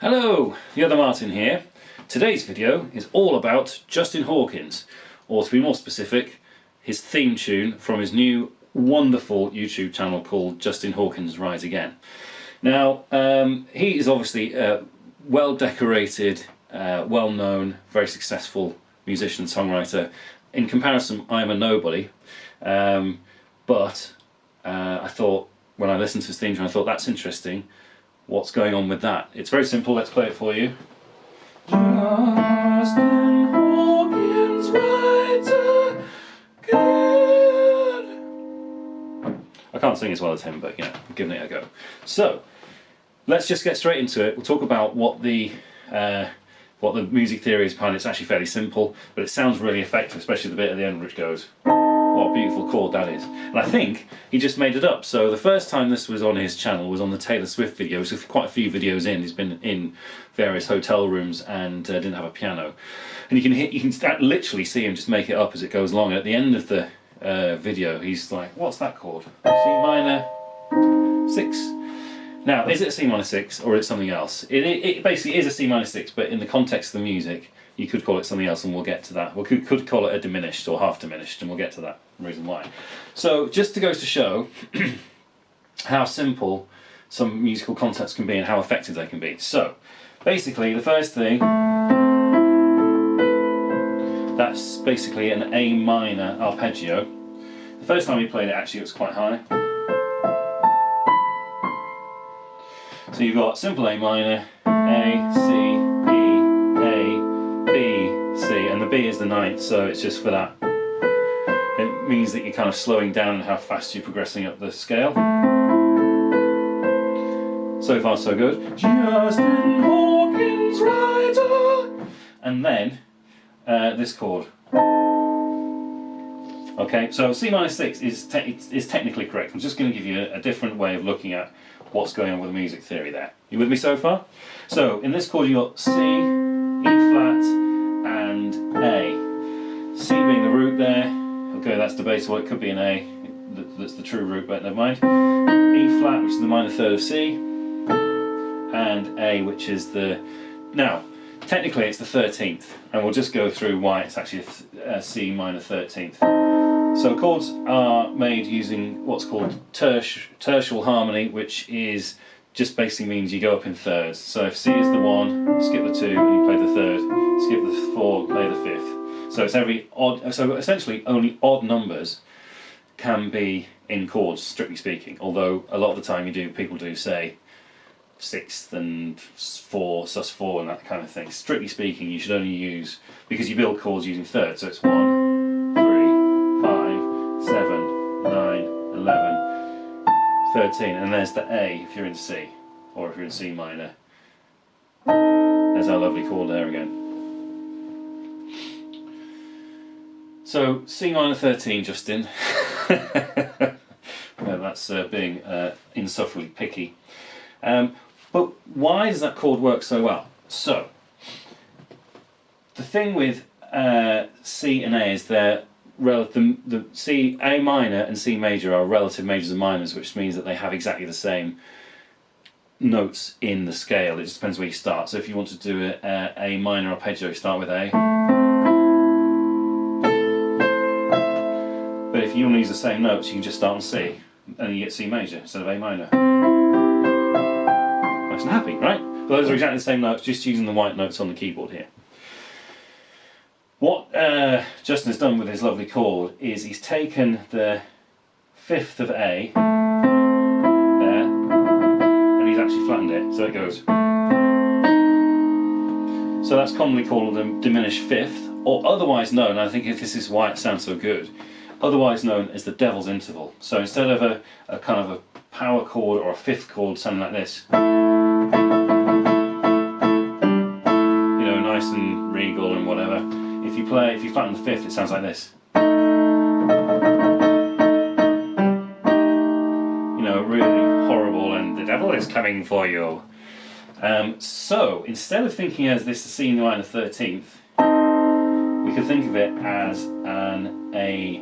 Hello, the other Martin here. Today's video is all about Justin Hawkins, or to be more specific, his theme tune from his new wonderful YouTube channel called Justin Hawkins Rides Again. Now, he is obviously a well-decorated, well-known, very successful musician, songwriter. In comparison, I'm a nobody, but I thought, when I listened to his theme tune, I thought that's interesting. What's going on with that? It's very simple, let's play it for you. Justin Hawkins Rides Again. I can't sing as well as him, but you know, I'm giving it a go. So, let's just get straight into it. We'll talk about what the music theory is behind it. It's actually fairly simple, but it sounds really effective, especially the bit at the end which goes, what a beautiful chord that is. And I think he just made it up. So the first time this was on his channel was on the Taylor Swift video. So quite a few videos in, he's been in various hotel rooms and didn't have a piano. And you can literally see him just make it up as it goes along. And at the end of the video, he's like, what's that chord? C minor 6. Now, is it a C minor 6 or is it something else? It basically is a C minor 6, but in the context of the music, you could call it something else, and we'll get to that. We could call it a diminished or half diminished, and we'll get to that reason why. So, just to go to show how simple some musical concepts can be and how effective they can be. So, basically, the first thing, that's basically an A minor arpeggio. The first time we played it, actually, it was quite high. So you've got simple A minor, A, C, B, C, and the B is the ninth, so it's just for that. It means that you're kind of slowing down how fast you're progressing up the scale. So far so good. Justin Hawkins Rides. And then this chord. Okay, so C minor 6 is technically correct. I'm just going to give you a different way of looking at what's going on with the music theory there. You with me so far? So in this chord you've got C, E flat, and A. C being the root there. Okay, that's debatable. It could be an A. That's the true root, but never mind. E flat, which is the minor third of C, and A, which is the... Now, technically it's the 13th, and we'll just go through why it's actually a C minor 13th. So chords are made using what's called tertial harmony, which is just basically means you go up in thirds. So if C is the 1, skip the 2, and you play the 3rd, skip the 4, play the 5th. So it's every odd. So essentially, only odd numbers can be in chords, strictly speaking. Although a lot of the time people do say 6th and 4, sus4, and that kind of thing. Strictly speaking, you should only use, because you build chords using thirds. So it's 1, 3, 5, 7, 9, 11, 13, and there's the A if you're in C, or if you're in C minor. There's our lovely chord there again. So C minor 13, Justin. Well, that's being insufferably picky. But why does that chord work so well? So, the thing with C and A is the C, A minor and C major are relative majors and minors, which means that they have exactly the same notes in the scale. It just depends where you start. So if you want to do a minor arpeggio, you start with A. But if you want to use the same notes, you can just start on C, and you get C major instead of A minor. Nice and happy, right? But those are exactly the same notes, just using the white notes on the keyboard here. What Justin has done with his lovely chord is he's taken the 5th of A there, and he's actually flattened it, so it goes. So that's commonly called a diminished 5th, or otherwise known, I think this is why it sounds so good, otherwise known as the devil's interval. So instead of a kind of a power chord or a 5th chord, something like this, you know, nice and regal and whatever. If you flatten the 5th, it sounds like this. You know, really horrible, and the devil is coming for you. So instead of thinking as this C minor 13th, we could think of it as an A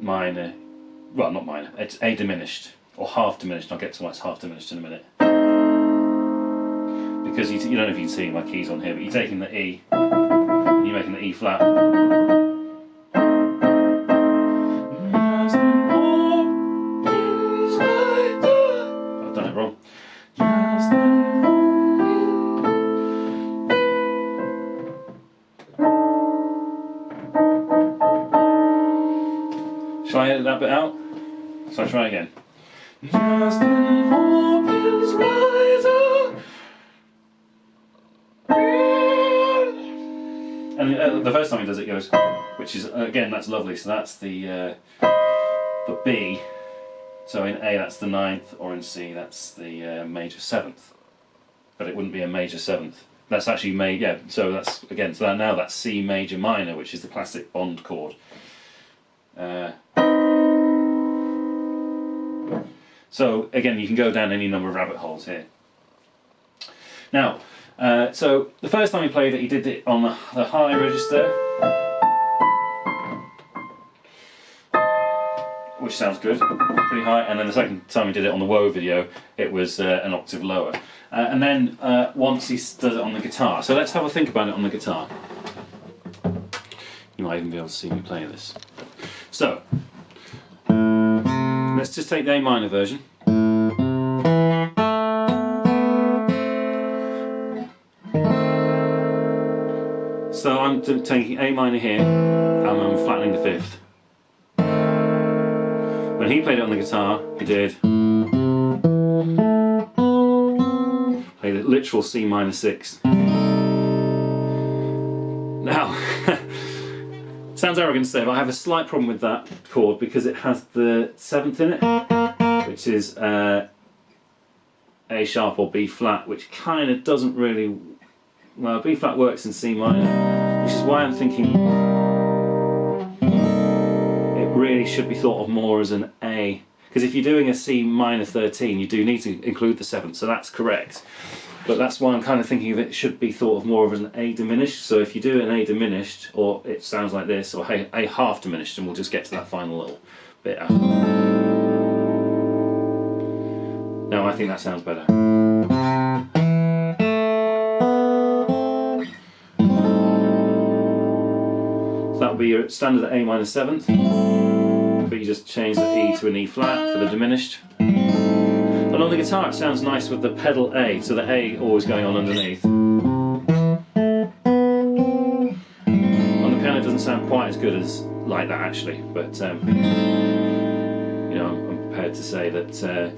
minor, well, not minor, it's A diminished, or half diminished. I'll get to why it's half diminished in a minute. because you don't know if you can see my keys on here, but you're taking the E, and you're making the E flat. I've done it wrong. Shall I edit that bit out? So I try again. Justin Hawkins Rides Again. And the first time he does it, he goes, which is again, that's lovely. So that's the B. So in A that's the 9th, or in C that's the major 7th. But it wouldn't be a major 7th. That's actually made, yeah. So that's again. So now that's C major minor, which is the classic Bond chord. So again, you can go down any number of rabbit holes here. Now, so the first time he played it, he did it on the high register, which sounds good, pretty high. And then the second time he did it on the Woe video, it was an octave lower. And then once he does it on the guitar. So let's have a think about it on the guitar. You might even be able to see me play this. So, let's just take the A minor version. So I'm taking A minor here, and I'm flattening the 5th. When he played it on the guitar, he did play the literal C minor 6. Now, sounds arrogant to say, but I have a slight problem with that chord because it has the 7th in it, which is A sharp or B flat, which kind of doesn't really. Well, B flat works in C minor, which is why I'm thinking it really should be thought of more as an A. Because if you're doing a C minor 13, you do need to include the 7th, so that's correct. But that's why I'm kind of thinking of it should be thought of more of an A diminished. So if you do an A diminished, or it sounds like this, or A half diminished, and we'll just get to that final little bit after. No, I think that sounds better. So that would be your standard A minor 7th, but you just change the E to an E flat for the diminished. And on the guitar it sounds nice with the pedal A, so the A always going on underneath. On the piano it doesn't sound quite as good as like that actually, but you know, I'm prepared to say that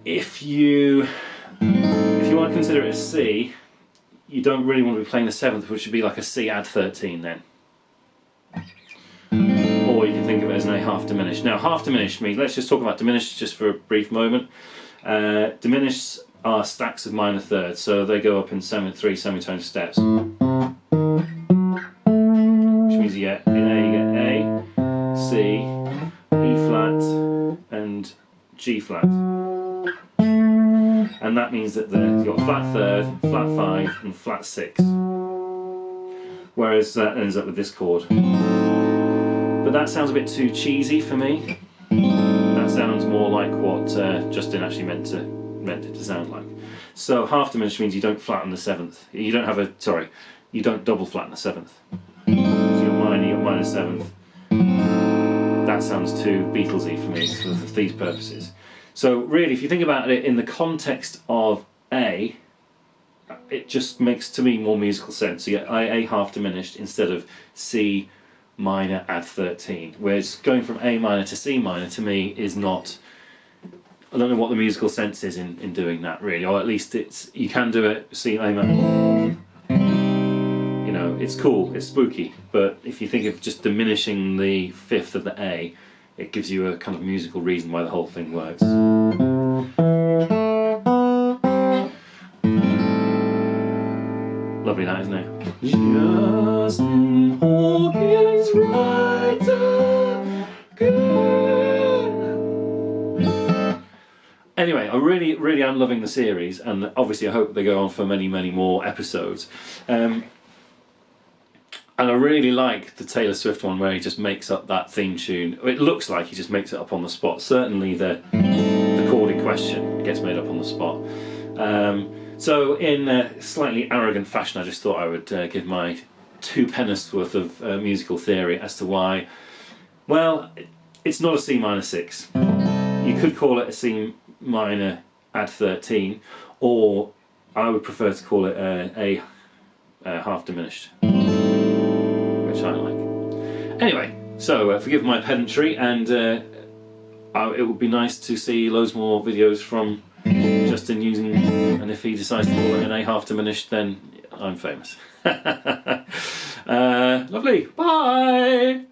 if you want to consider it a C, you don't really want to be playing the 7th, which would be like a C add 13 then. Or you can think of it as an A half diminished. Now, half diminished means, let's just talk about diminished just for a brief moment. Diminished are stacks of minor thirds, so they go up in 3 semitone steps. Which means you get, in A you get A, C, E flat, and G flat. And that means that you've got flat 3rd, flat 5, and flat 6. Whereas that ends up with this chord. But that sounds a bit too cheesy for me. That sounds more like what Justin actually meant it to sound like. So half diminished means you don't flatten the 7th. You don't have you don't double flatten the 7th. So you got minor 7th. That sounds too Beatlesy for me for these purposes. So really, if you think about it in the context of A, it just makes to me more musical sense. So you get A half diminished instead of C minor add 13. Whereas going from A minor to C minor to me is not. I don't know what the musical sense is in doing that really, or at least you can do it C A minor. You know, it's cool, it's spooky, but if you think of just diminishing the 5th of the A, it gives you a kind of musical reason why the whole thing works. Lovely that, isn't it? Justin Hawkins Rides Again. Anyway, I really am loving the series, and obviously I hope they go on for many more episodes. And I really like the Taylor Swift one where he just makes up that theme tune. It looks like he just makes it up on the spot. Certainly the chord in question gets made up on the spot. So in a slightly arrogant fashion, I just thought I would give my 2 pence worth of musical theory as to why, well, it's not a C minor 6. You could call it a C minor add 13, or I would prefer to call it a half diminished, which I like. Anyway, so forgive my pedantry, and it would be nice to see loads more videos from Justin using, and if he decides to call it an A half diminished, then I'm famous. Lovely, bye!